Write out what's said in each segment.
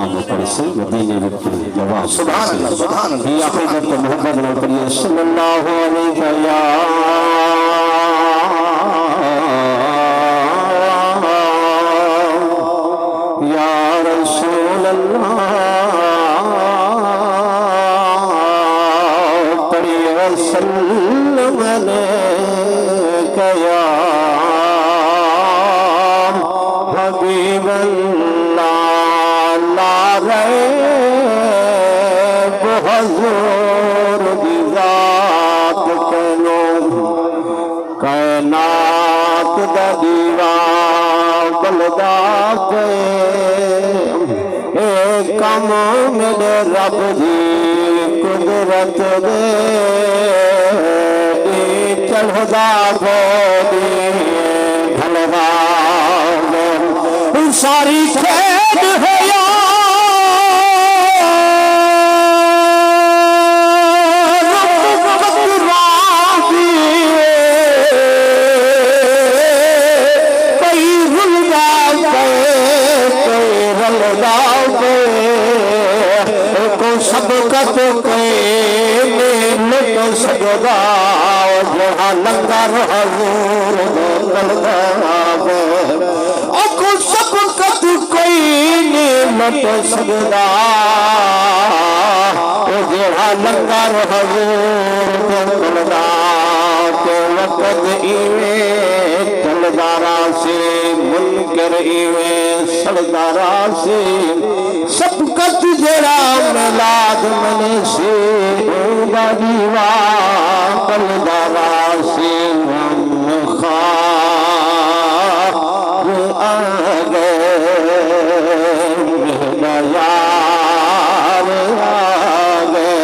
सलाम करें मदीने में जवाब सुभान अल्लाह सुभान अल्लाह ये आखिरत मोहम्मद नबी सल्लल्लाहु अलैहि वसल्लम या रसूल अल्लाह पढ़िए सल्लम अलैका या हबीब अल्लाह ला रैब हुजूर दी ज़ात कनो कायनात दा दीवा बलदा पे ए कम मेरे रब दी कुदरत दे चढ़दा गोदी भलवा सारी खेद है सबकत सजदा जहाँ लंगर हजूर सबकत कोई नियमत सजदा जहाँ लंगर हजूर के वक़्त इवे तलदारा से मुनकर इवे सरदारा से सबकत जरा मिलाद मने से दीवा तलदारा से खार आ गए यार आ गए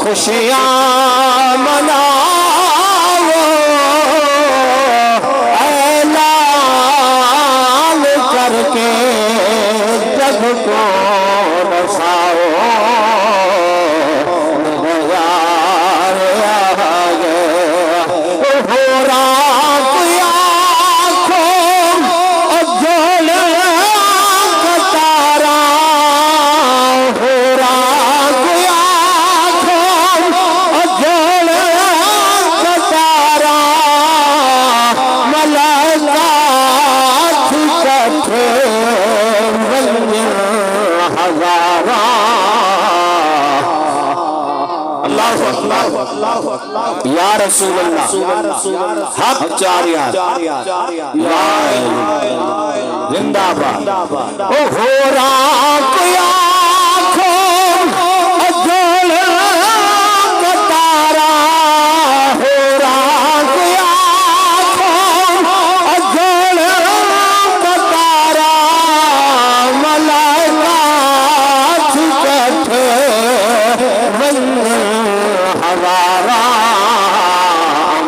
खुशियाँ मनाओ ऐलान करके जग को बसाओ यार आ गए हो रात आँखों अजल कतारा हो रात आँखों अजल कतारा मलाइका इकट्ठे हजारा या रसूल अल्लाह हक चार यार जिंदाबाद ओ हो रात आँखों अजल कतारा हो रात आँखों अजल कतारा मलाइका इकट्ठे हजारा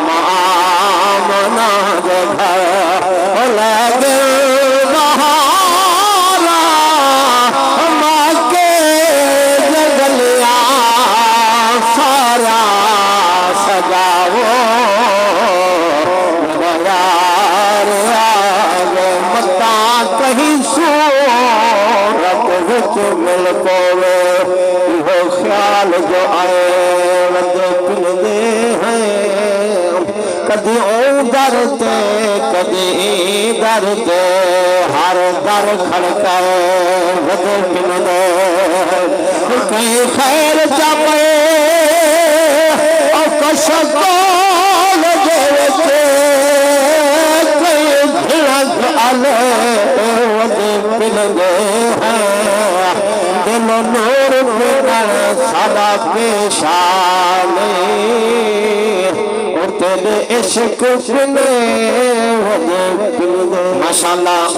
मामना घर लगे बहारा माँ के जगलिया सारा सजाओ यार आगे मता कहीं सूरत विच मिल पोवे वो ख्याल जो आए कदी डरते कदी डरते हर दर खड़काए वदे पिनदे कहीं खैर चापे और कशकोल देवते कहीं भिड़क आले वदे पिनदे हैं दिल नूर पिनर सदा पेशाने तेरे इश्क ने माशाअल्लाह।